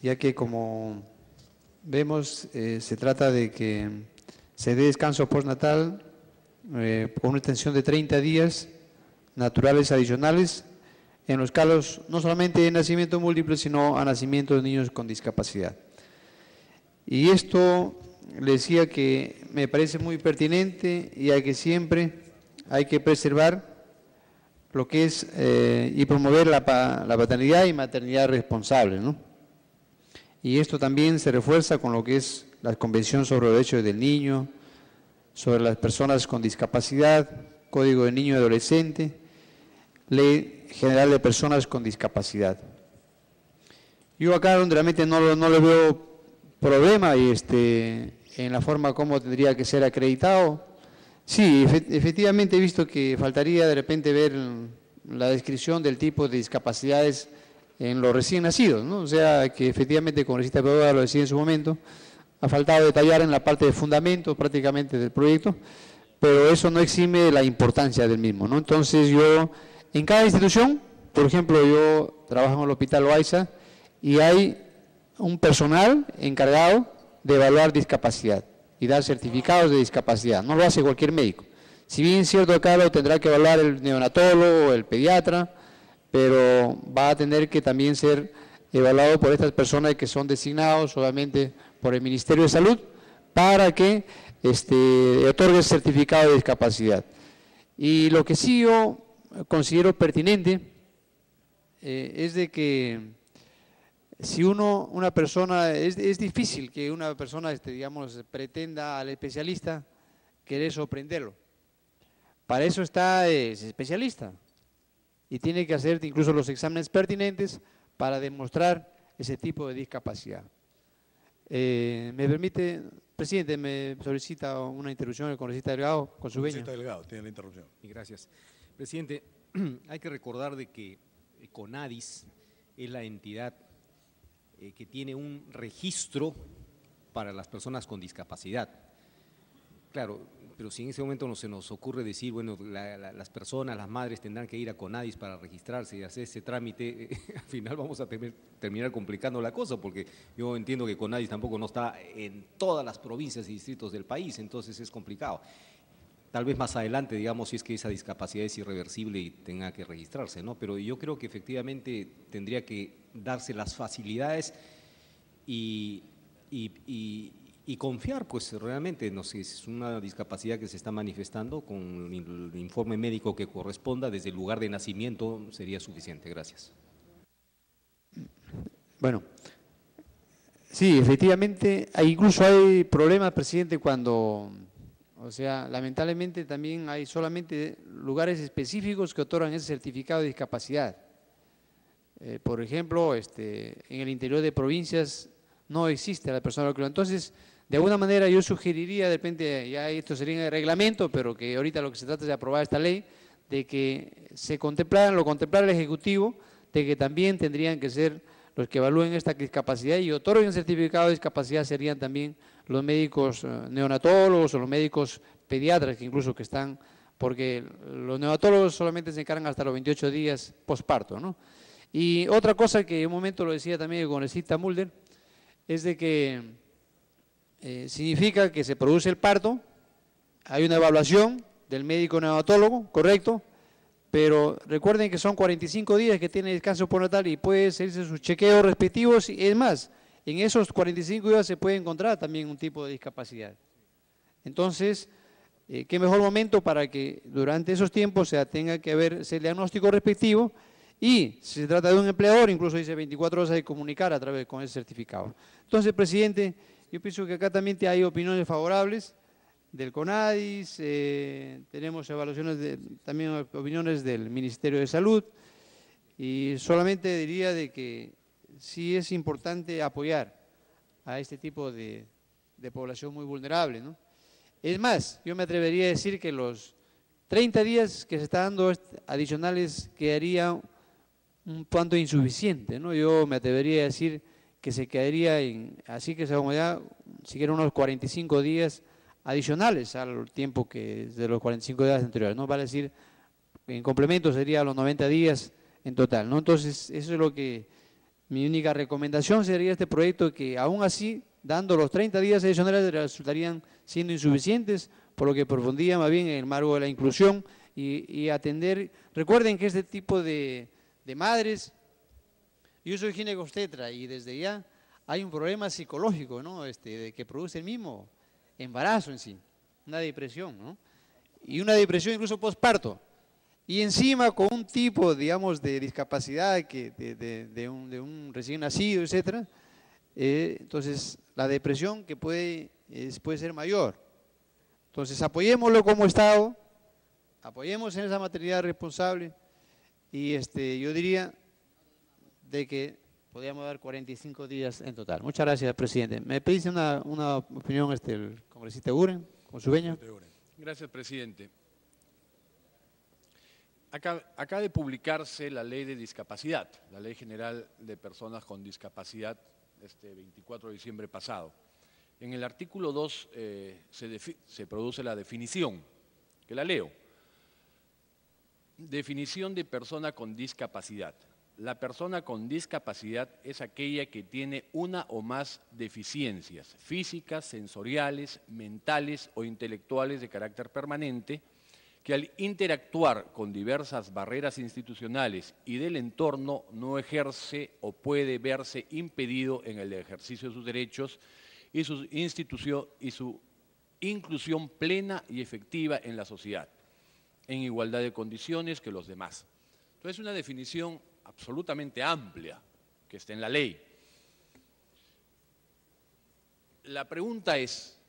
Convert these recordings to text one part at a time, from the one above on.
ya que como vemos se trata de que se dé descanso postnatal con una extensión de 30 días naturales adicionales en los casos no solamente de nacimiento múltiple, sino a nacimiento de niños con discapacidad. Y esto le decía que me parece muy pertinente, ya que siempre hay que preservar lo que es y promover la paternidad y maternidad responsable, ¿no? Y esto también se refuerza con lo que es la Convención sobre los Derechos del Niño, sobre las personas con discapacidad, Código de Niño y Adolescente, Ley General de Personas con Discapacidad. Yo acá donde realmente no le veo problema en la forma como tendría que ser acreditado. Sí, efectivamente he visto que faltaría de repente ver la descripción del tipo de discapacidades en los recién nacidos, ¿no? O sea, que efectivamente, como Congresista Pedroga lo decía en su momento, ha faltado detallar en la parte de fundamentos prácticamente del proyecto, pero eso no exime de la importancia del mismo, ¿no? Entonces yo, en cada institución, por ejemplo, yo trabajo en el Hospital Loaiza y hay un personal encargado de evaluar discapacidad y dar certificados de discapacidad, no lo hace cualquier médico. Si bien es cierto acá lo tendrá que evaluar el neonatólogo o el pediatra, pero va a tener que también ser evaluado por estas personas que son designados solamente por el Ministerio de Salud para que otorgue el certificado de discapacidad. Y lo que sí yo considero pertinente es de que si una persona, es difícil que una persona, digamos, pretenda al especialista querer sorprenderlo. Para eso está ese especialista y tiene que hacer incluso los exámenes pertinentes para demostrar ese tipo de discapacidad. ¿Me permite, presidente, me solicita una interrupción el congresista Delgado con su venia? Congresista Delgado, tiene la interrupción. Y gracias. Presidente, hay que recordar de que CONADIS es la entidad que tiene un registro para las personas con discapacidad. Claro, pero si en ese momento no se nos ocurre decir, bueno, las personas, las madres tendrán que ir a CONADIS para registrarse y hacer ese trámite, al final vamos a terminar complicando la cosa, porque yo entiendo que CONADIS tampoco no está en todas las provincias y distritos del país, entonces es complicado. Tal vez más adelante, digamos, si es que esa discapacidad es irreversible y tenga que registrarse, ¿no? Pero yo creo que efectivamente tendría que darse las facilidades y confiar, pues realmente, no sé, es una discapacidad que se está manifestando con el informe médico que corresponda desde el lugar de nacimiento sería suficiente. Gracias. Bueno, sí, efectivamente, incluso hay problemas, presidente, cuando… O sea, lamentablemente también hay solamente lugares específicos que otorgan ese certificado de discapacidad. Por ejemplo, en el interior de provincias no existe la persona con… Entonces, de alguna manera yo sugeriría, de repente, ya esto sería en el reglamento, pero que ahorita lo que se trata es de aprobar esta ley, de que lo contemplara el Ejecutivo, de que también tendrían que ser los que evalúen esta discapacidad y otorguen certificado de discapacidad serían también los médicos neonatólogos o los médicos pediatras que incluso que están, porque los neonatólogos solamente se encargan hasta los 28 días posparto, ¿no? Y otra cosa que en un momento lo decía también el congresista Mulder, es de que significa que se produce el parto, hay una evaluación del médico neonatólogo, correcto, pero recuerden que son 45 días que tiene descanso postnatal y puede hacerse sus chequeos respectivos y es más, en esos 45 días se puede encontrar también un tipo de discapacidad. Entonces, qué mejor momento para que durante esos tiempos tenga que haber ese diagnóstico respectivo y si se trata de un empleador, incluso dice 24 horas de comunicar a través con ese certificado. Entonces, presidente, yo pienso que acá también hay opiniones favorables del CONADIS, tenemos evaluaciones, también opiniones del Ministerio de Salud y solamente diría de que sí es importante apoyar a este tipo de población muy vulnerable, ¿no? Es más, yo me atrevería a decir que los 30 días que se está dando adicionales quedaría un tanto insuficiente, ¿no? Yo me atrevería a decir que se quedaría así que se acomodaría, siquiera unos 45 días adicionales al tiempo que de los 45 días anteriores, ¿no? Vale decir, en complemento sería los 90 días en total, ¿no? Entonces, eso es lo que Mi única recomendación sería este proyecto que aún así, dando los 30 días adicionales, resultarían siendo insuficientes, por lo que profundía más bien en el marco de la inclusión y atender. Recuerden que este tipo de madres, yo soy ginecobstetra y desde ya hay un problema psicológico, ¿no? De que produce el mismo embarazo en sí, una depresión, ¿no? Y una depresión incluso postparto. Y encima con un tipo, digamos, de discapacidad de un recién nacido, etcétera, entonces la depresión que puede ser mayor. Entonces apoyémoslo como Estado, apoyemos en esa maternidad responsable y yo diría de que podríamos dar 45 días en total. Muchas gracias, presidente. Me pediste una opinión el congresista Uren, con su veña. Gracias, presidente. Acaba de publicarse la Ley de Discapacidad, la Ley General de Personas con Discapacidad, 24 de diciembre pasado. En el artículo 2 se produce la definición, que la leo. Definición de persona con discapacidad. La persona con discapacidad es aquella que tiene una o más deficiencias físicas, sensoriales, mentales o intelectuales de carácter permanente, que al interactuar con diversas barreras institucionales y del entorno no ejerce o puede verse impedido en el ejercicio de sus derechos y su inclusión plena y efectiva en la sociedad, en igualdad de condiciones que los demás. Entonces, es una definición absolutamente amplia que está en la ley. La pregunta es,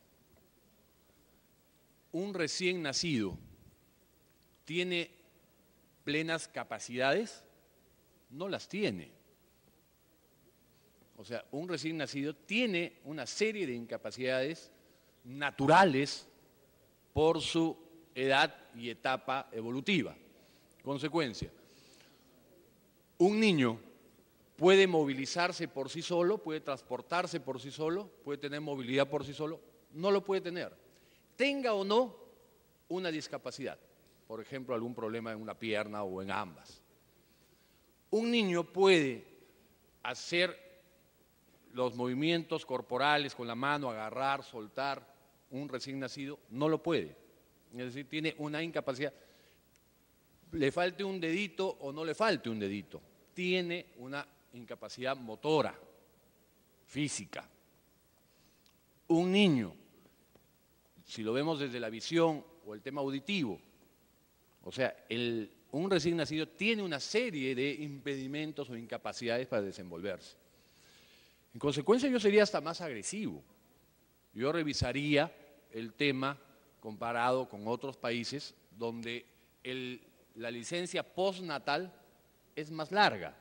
¿un recién nacido tiene plenas capacidades? No las tiene. O sea, un recién nacido tiene una serie de incapacidades naturales por su edad y etapa evolutiva. Consecuencia, un niño puede movilizarse por sí solo, puede transportarse por sí solo, puede tener movilidad por sí solo, no lo puede tener. Tenga o no una discapacidad, por ejemplo, algún problema en una pierna o en ambas. Un niño puede hacer los movimientos corporales con la mano, agarrar, soltar. Un recién nacido no lo puede. Es decir, tiene una incapacidad. Le falte un dedito o no le falte un dedito. Tiene una incapacidad motora, física. Un niño, si lo vemos desde la visión o el tema auditivo, o sea, un recién nacido tiene una serie de impedimentos o incapacidades para desenvolverse. En consecuencia, yo sería hasta más agresivo. Yo revisaría el tema comparado con otros países donde la licencia postnatal es más larga,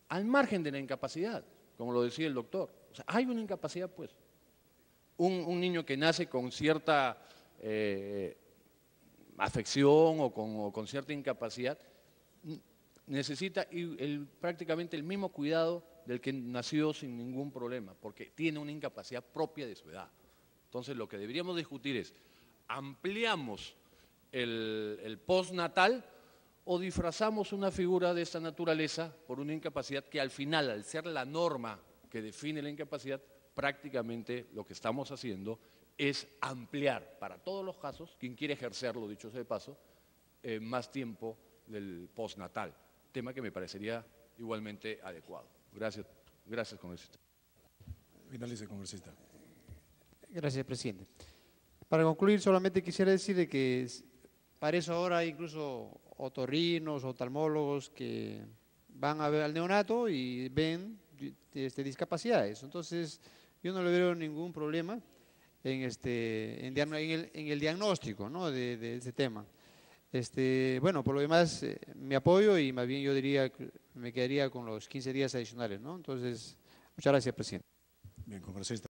al margen de la incapacidad, como lo decía el doctor. O sea, hay una incapacidad, pues. Un niño que nace con cierta afección o con cierta incapacidad necesita prácticamente el mismo cuidado del que nació sin ningún problema, porque tiene una incapacidad propia de su edad. Entonces, lo que deberíamos discutir es, ¿ampliamos el postnatal o disfrazamos una figura de esta naturaleza por una incapacidad que al final, al ser la norma que define la incapacidad, prácticamente lo que estamos haciendo es ampliar para todos los casos, quien quiere ejercerlo, dicho sea de paso, más tiempo del postnatal, tema que me parecería igualmente adecuado. Gracias, congresista. Finalice, congresista. Gracias, presidente. Para concluir, solamente quisiera decir de que para eso ahora hay incluso otorrinos, oftalmólogos que van a ver al neonato y ven discapacidades. Entonces, yo no le veo ningún problema en el diagnóstico, ¿no?, de este tema. Bueno, por lo demás, me apoyo y más bien yo diría que me quedaría con los 15 días adicionales, ¿no? Entonces, muchas gracias, presidente. Bien, congresista.